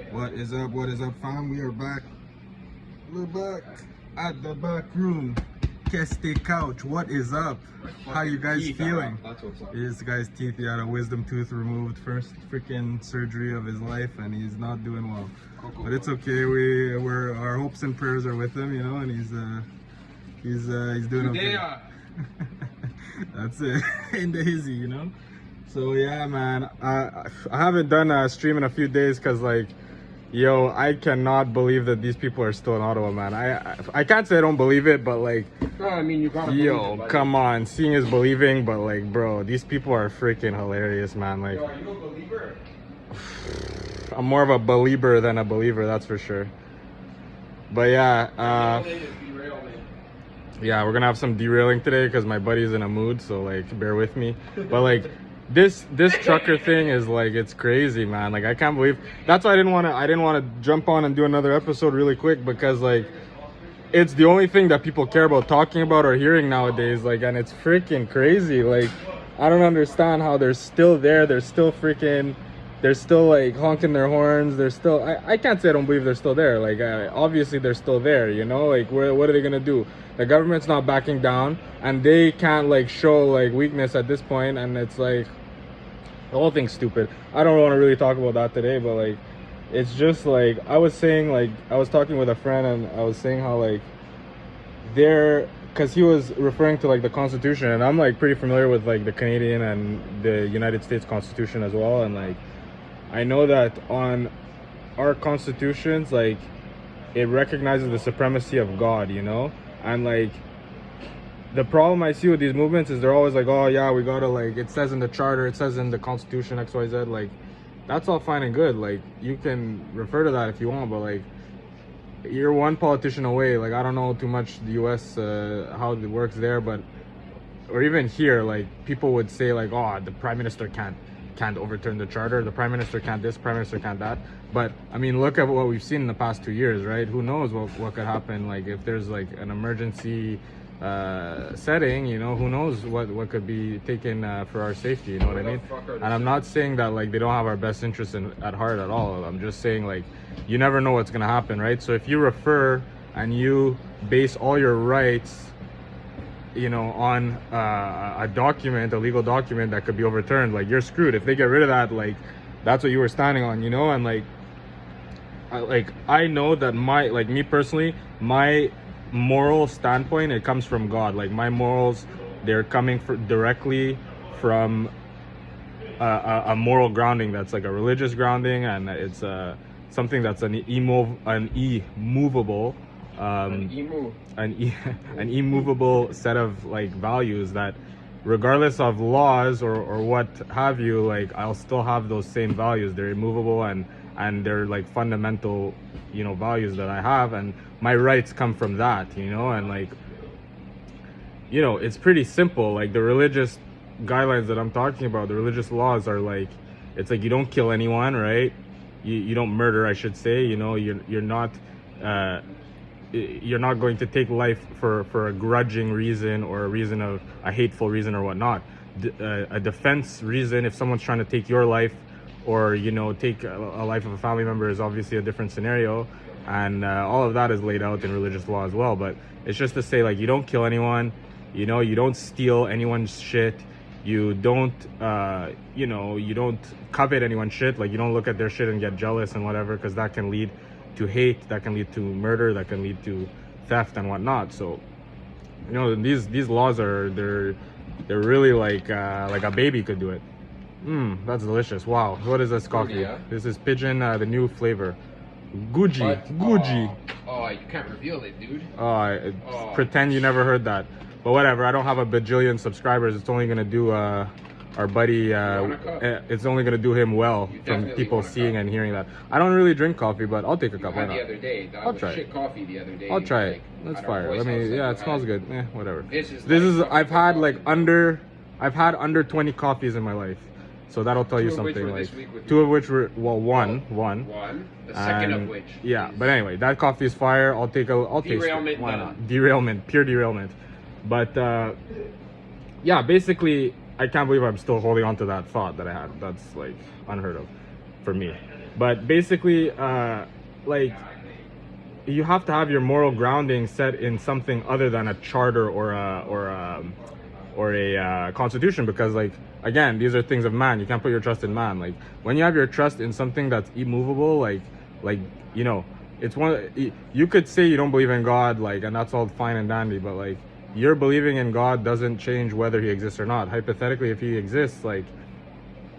What is up? What is up, fam? We are back. We're back at the back room. Keste couch. What is up? How you guys feeling? This guy's teeth, he had a wisdom tooth removed. First freaking surgery of his life, and he's not doing well. But it's okay. We're our hopes and prayers are with him, you know, and he's doing okay. That's it. In the hizzy, you know. So yeah, man. I haven't done a stream in a few days because, like, yo, I cannot believe that these people are still in Ottawa, man. I can't say I don't believe it, but like, I mean, you gotta yo, come on, seeing is believing. But like, bro, these people are freaking hilarious, man. Like, yo, are you a believer? I'm more of a believer than a believer, that's for sure. But yeah, yeah, we're gonna have some derailing today because my buddy's in a mood, so like, bear with me. But like, this trucker thing is like, it's crazy, man. Like, I can't believe. That's why I didn't want to jump on and do another episode really quick, because like, it's the only thing that people care about talking about or hearing nowadays. Like, and it's freaking crazy. Like, I don't understand how they're still there. They're still like honking their horns. They're still, I can't say I don't believe they're still there. Like, obviously they're still there, you know. Like, what are they gonna do? The government's not backing down, and they can't like show like weakness at this point, and it's like, the whole thing's stupid. I don't want to really talk about that today, but like, it's just like, I was saying, like, I was talking with a friend, and I was saying how like, because he was referring to like the Constitution, and I'm like pretty familiar with like the Canadian and the United States Constitution as well, and like, I know that on our constitutions, like, it recognizes the supremacy of God, you know. And like, the problem I see with these movements is they're always like, oh yeah, we gotta, like, it says in the charter, it says in the Constitution, XYZ. Like, that's all fine and good. Like, you can refer to that if you want, but like, you're one politician away. Like, I don't know too much the US, how it works there, but, or even here, like, people would say like, oh, the prime minister can't overturn the charter, the prime minister can't this, prime minister can't that. But I mean, look at what we've seen in the past 2 years, right? Who knows what could happen? Like, if there's like an emergency setting, you know, who knows what could be taken for our safety, you know what I mean? And I'm not saying that like they don't have our best interests at heart at all. I'm just saying, like, you never know what's gonna happen, right? So if you refer and you base all your rights, you know, on a document, a legal document that could be overturned, like, you're screwed. If they get rid of that, like, that's what you were standing on, you know. And like, I know that me personally, my moral standpoint, it comes from God. Like, my morals, they're coming directly from a moral grounding that's like a religious grounding, and it's something that's an immovable an immovable set of like values that, regardless of laws or what have you, like, I'll still have those same values. They're immovable, and they're like fundamental, you know, values that I have, and my rights come from that, you know. And like, you know, it's pretty simple. Like, the religious guidelines that I'm talking about, the religious laws are like, it's like, you don't kill anyone, right? You don't murder, I should say, you know. You're not going to take life for a grudging reason, or a reason of a hateful reason or whatnot. A defense reason, if someone's trying to take your life, or, you know, take a life of a family member, is obviously a different scenario, and all of that is laid out in religious law as well. But it's just to say, like, you don't kill anyone, you know, you don't steal anyone's shit, you don't you know, you don't covet anyone's shit. Like, you don't look at their shit and get jealous and whatever, because that can lead to hate, that can lead to murder, that can lead to theft and whatnot. So, you know, these laws they're really like a baby could do it. That's delicious. Wow, what is this coffee? Yeah. This is Pigeon, the new flavor, Gucci. Oh, you can't reveal it, dude. Pretend you never heard that. But whatever, I don't have a bajillion subscribers. It's only gonna do our buddy, it's only gonna do him well from people seeing and hearing that. I don't really drink coffee, but I'll take a cup. The other day, I'll try shit coffee the other day. I'll try it. That's fire. Let me. Yeah, it smells good. Whatever. This is. I've had under 20 coffees in my life, so that'll tell you something. Like, two of which were, well, one. The second of which. Yeah, but anyway, that coffee is fire. I'll taste it. Why not? Derailment, pure derailment. But yeah, basically, I can't believe I'm still holding on to that thought that I had. That's like unheard of for me. But basically, like, you have to have your moral grounding set in something other than a charter or a constitution, because, like, again, these are things of man. You can't put your trust in man. Like, when you have your trust in something that's immovable, like you know, it's one. You could say you don't believe in God, like, and that's all fine and dandy, but, like, your believing in God doesn't change whether he exists or not. Hypothetically, if he exists, like,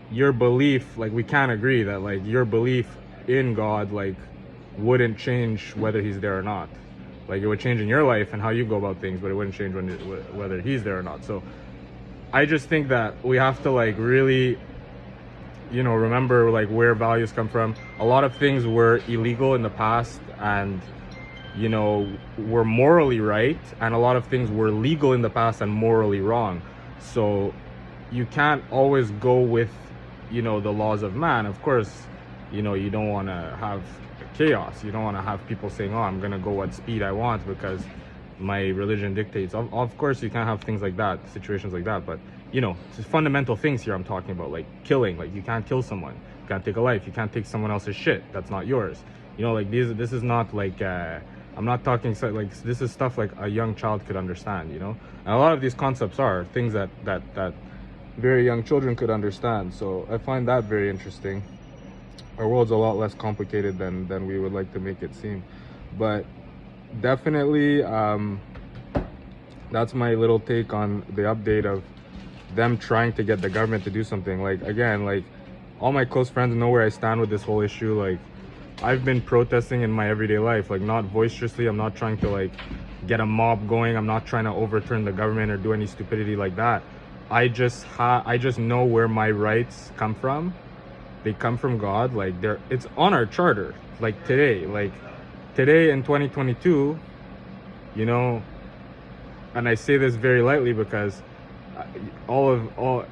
your belief, like, we can't agree that, like, your belief in God, like, wouldn't change whether he's there or not. Like, it would change in your life and how you go about things, but it wouldn't change whether he's there or not. So I just think that we have to, like, really, you know, remember, like, where values come from. A lot of things were illegal in the past and, you know, were morally right, and a lot of things were legal in the past and morally wrong. So you can't always go with, you know, the laws of man. Of course, you know, you don't want to have chaos. You don't want to have people saying, oh, I'm gonna go what speed I want because my religion dictates. Of course you can't have things like that, situations like that, but, you know, it's fundamental things here I'm talking about, like killing. Like, you can't kill someone, you can't take a life, you can't take someone else's shit that's not yours. You know, like, this is not like I'm not talking like, this is stuff like a young child could understand, you know. And a lot of these concepts are things that very young children could understand. So I find that very interesting. Our world's a lot less complicated than we would like to make it seem. But definitely, that's my little take on the update of them trying to get the government to do something. Like, again, like, all my close friends know where I stand with this whole issue. Like, I've been protesting in my everyday life, like, not boisterously. I'm not trying to, like, get a mob going. I'm not trying to overturn the government or do any stupidity like that. I just know where my rights come from. They come from God. Like, it's on our charter. Like, today in 2022, you know, and I say this very lightly because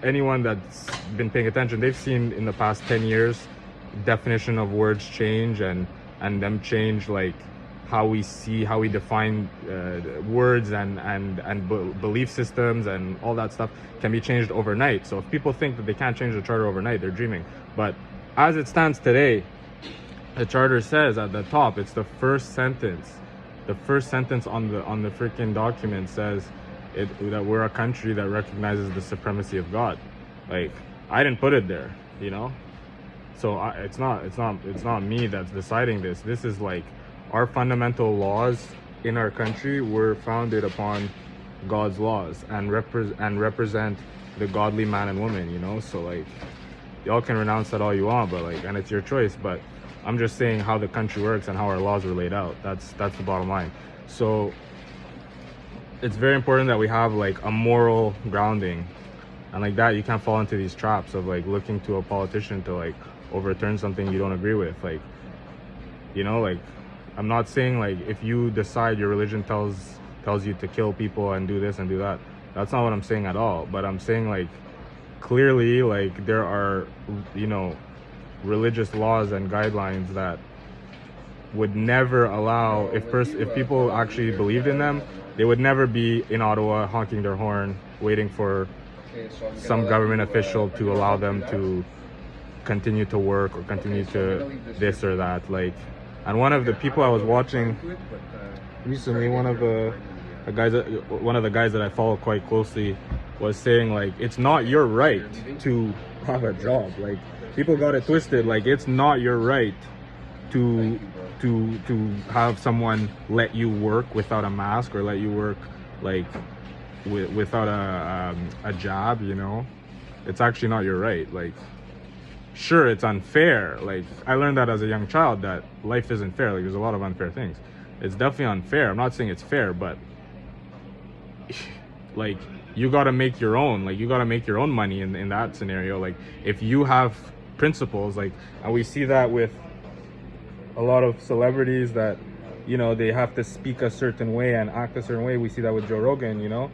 anyone that's been paying attention, they've seen in the past 10 years definition of words change and them change, like, how we define words and belief systems and all that stuff can be changed overnight. So if people think that they can't change the charter overnight, they're dreaming. But as it stands today, the charter says at the top, it's the first sentence on the freaking document says that we're a country that recognizes the supremacy of God. Like, I didn't put it there, you know. So it's not me that's deciding this. This is, like, our fundamental laws in our country were founded upon God's laws and represent the godly man and woman, you know. So, like, y'all can renounce that all you want, but, like, and it's your choice, but I'm just saying how the country works and how our laws are laid out. That's the bottom line. So it's very important that we have, like, a moral grounding, and like that you can't fall into these traps of, like, looking to a politician to, like, overturn something you don't agree with. Like, you know, like, I'm not saying, like, if you decide your religion tells you to kill people and do this and do that, that's not what I'm saying at all. But I'm saying, like, clearly, like, there are, you know, religious laws and guidelines that would never allow, if people actually believed in them, they would never be in Ottawa honking their horn waiting for some government official to allow them to continue to work or continue to this or that. Like, and one of the people I was watching recently, one of the guys that I follow quite closely was saying, like, it's not your right to have a job. Like, people got it twisted. Like, it's not your right to have someone let you work without a mask or let you work, like, without a job, you know. It's actually not your right. Like, sure, it's unfair. Like, I learned that as a young child, that life isn't fair. Like, there's a lot of unfair things. It's definitely unfair. I'm not saying it's fair, but, like, you got to make your own. Like, you got to make your own money in that scenario. Like, if you have principles, like, and we see that with a lot of celebrities that, you know, they have to speak a certain way and act a certain way. We see that with Joe Rogan, you know.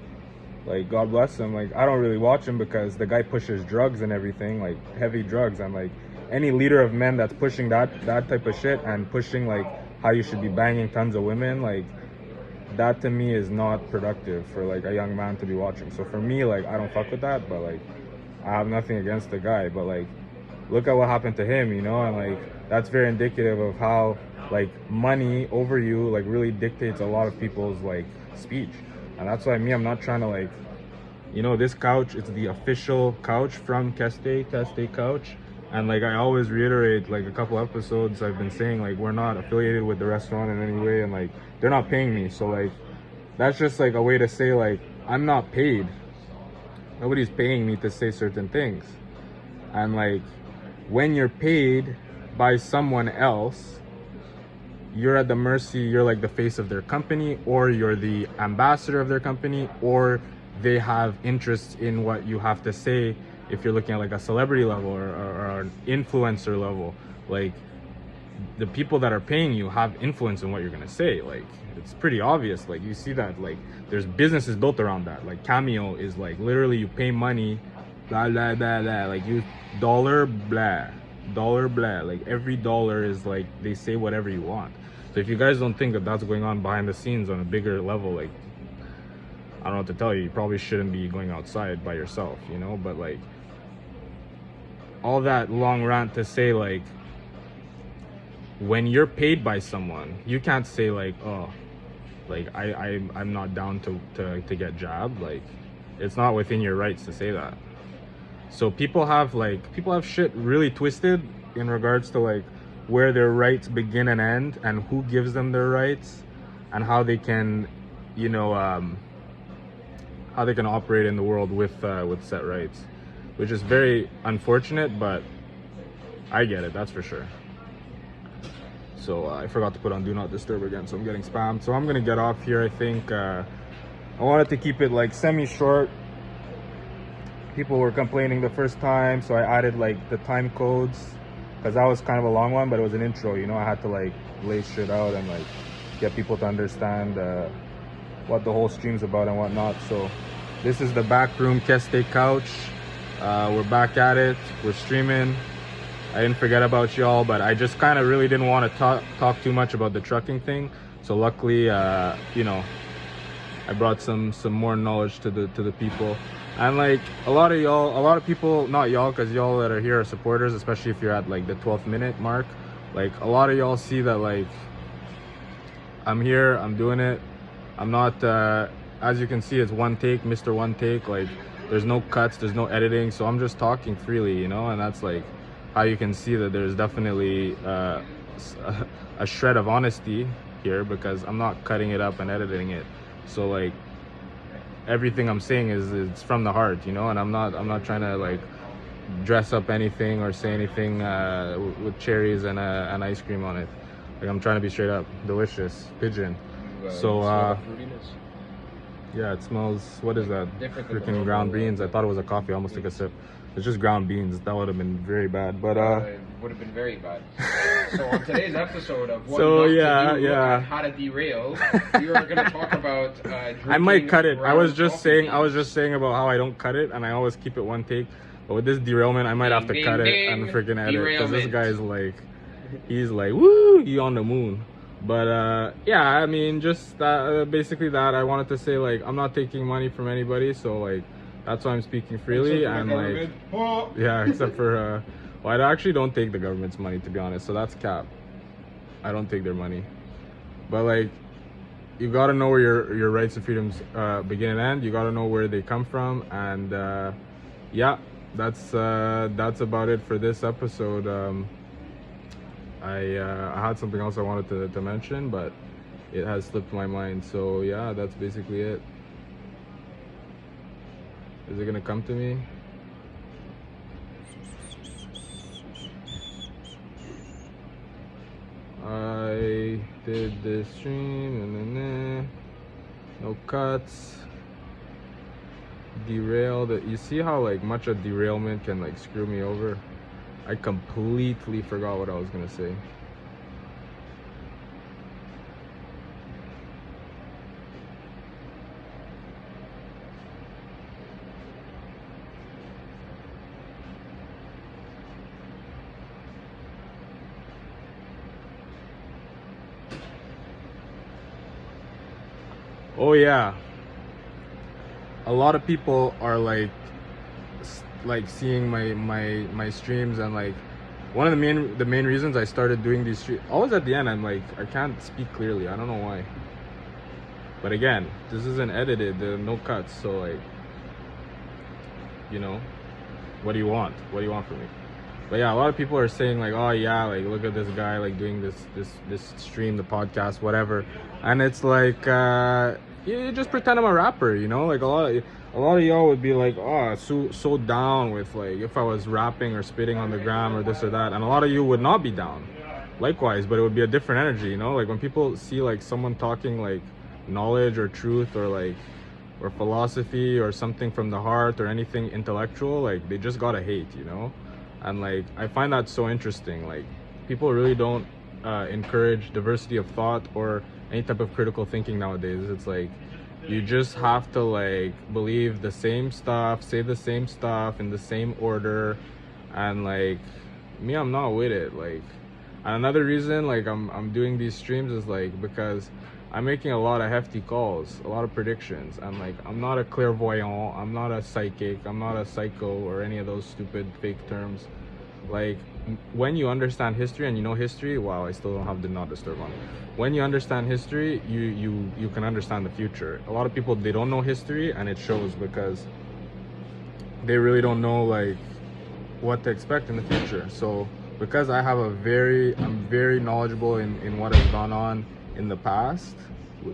Like, God bless him. Like, I don't really watch him because the guy pushes drugs and everything, like, heavy drugs. And, like, any leader of men that's pushing that type of shit and pushing, like, how you should be banging tons of women, like, that to me is not productive for, like, a young man to be watching. So for me, like, I don't fuck with that, but, like, I have nothing against the guy. But, like, look at what happened to him, you know, and like that's very indicative of how like money over you like really dictates a lot of people's like speech. And that's why I'm not trying to like, you know, this couch, it's the official couch from Keste Couch. And like I always reiterate, like a couple episodes I've been saying, like we're not affiliated with the restaurant in any way, and like they're not paying me. So like that's just like a way to say like I'm not paid. Nobody's paying me to say certain things. And like when you're paid by someone else, you're at the mercy, you're like the face of their company, or you're the ambassador of their company, or they have interests in what you have to say. If you're looking at like a celebrity level or an influencer level, like the people that are paying you have influence in what you're gonna say. Like it's pretty obvious. Like you see that like there's businesses built around that. Like Cameo is like literally you pay money, blah blah blah blah. Like you dollar blah, like every dollar is like they say whatever you want. So if you guys don't think that that's going on behind the scenes on a bigger level, like I don't know what to tell you. You probably shouldn't be going outside by yourself, you know. But like all that long rant to say like when you're paid by someone, you can't say like, oh, like I'm not down to get jabbed. Like it's not within your rights to say that. So people have shit really twisted in regards to like where their rights begin and end, and who gives them their rights, and how they can, you know, how they can operate in the world with set rights, which is very unfortunate. But I get it, that's for sure. So I forgot to put on do not disturb again, so I'm getting spammed. So I'm gonna get off here. I think I wanted to keep it like semi-short. People were complaining the first time, so I added like the time codes, because that was kind of a long one, but it was an intro, you know. I had to like lay shit out and like get people to understand what the whole stream's about and whatnot. So this is the back room Keste Couch. We're back at it, we're streaming. I didn't forget about y'all, but I just kind of really didn't want to talk too much about the trucking thing. So luckily, you know, I brought some more knowledge to the people. And like a lot of people, not y'all, because y'all that are here are supporters, especially if you're at like the 12th minute mark. Like a lot of y'all see that like I'm here, I'm doing it. I'm not, as you can see, it's one take, Mr. One Take. Like there's no cuts, there's no editing, so I'm just talking freely, you know. And that's like how you can see that there's definitely a shred of honesty here, because I'm not cutting it up and editing it. So like everything I'm saying is it's from the heart, you know. And I'm not trying to like dress up anything or say anything with cherries and ice cream on it. Like I'm trying to be straight up, delicious pigeon. So yeah, it smells, what is that? Freaking ground beans. I thought it was a coffee. I almost took a sip. It's just ground beans. That would have been very bad, but it would have been very bad. So on today's episode of what so not yeah, to do yeah. and how to derail, we are going to talk about I might cut it. I was just saying beans. about how I don't cut it, and I always keep it one take. But with this derailment, I might have to cut it and freaking edit, because this guy is like, he's like, woo, you on the moon. But yeah, I mean, just basically that I wanted to say, like, I'm not taking money from anybody, so like that's why I'm speaking freely. And like, yeah, except for well, I actually don't take the government's money, to be honest, so that's cap. I don't take their money. But like, you gotta know where your rights and freedoms begin and end. You gotta know where they come from. And yeah, that's about it for this episode. I had something else I wanted to mention, but it has slipped my mind. So yeah, that's basically it. Is it gonna come to me? I did this stream, no cuts, derailed. You see how like much a derailment can like screw me over? I completely forgot what I was gonna say. Oh yeah, a lot of people are like like seeing my streams, and like one of the main reasons I started doing these streams, always at the end I'm like, I can't speak clearly, I don't know why. But again, this isn't edited, there are no cuts, so like, you know, what do you want? What do you want from me? But yeah, a lot of people are saying like, oh yeah, like look at this guy like doing this stream, the podcast, whatever. And it's like, you just pretend I'm a rapper, you know? Like a lot of y'all would be like, oh, so down with like if I was rapping or spitting on the gram or this or that. And a lot of you would not be down. Likewise, but it would be a different energy, you know? Like when people see like someone talking like knowledge or truth or like or philosophy or something from the heart or anything intellectual, like they just gotta hate, you know? And like I find that so interesting. Like people really don't encourage diversity of thought or any type of critical thinking nowadays. It's like you just have to like believe the same stuff, say the same stuff in the same order, and like me, I'm not with it. Like another reason like I'm doing these streams is like because I'm making a lot of hefty calls, a lot of predictions. I'm like, I'm not a clairvoyant, I'm not a psychic, I'm not a psycho or any of those stupid fake terms. Like when you understand history and you know history, wow, I still don't have the not disturb on. When you understand history, you can understand the future. A lot of people, they don't know history, and it shows because they really don't know like what to expect in the future. So because I'm very knowledgeable in what has gone on in the past,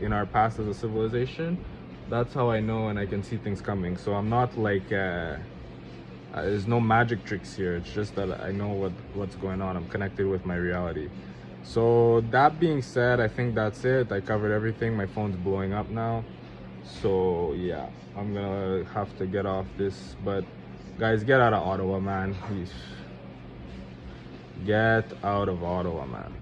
in our past as a civilization, that's how I know and I can see things coming. So I'm not like there's no magic tricks here. It's just that I know what's going on. I'm connected with my reality. So that being said, I think that's it. I covered everything. My phone's blowing up now, so yeah, I'm gonna have to get off this. But guys, get out of Ottawa, man. Please get out of Ottawa, man.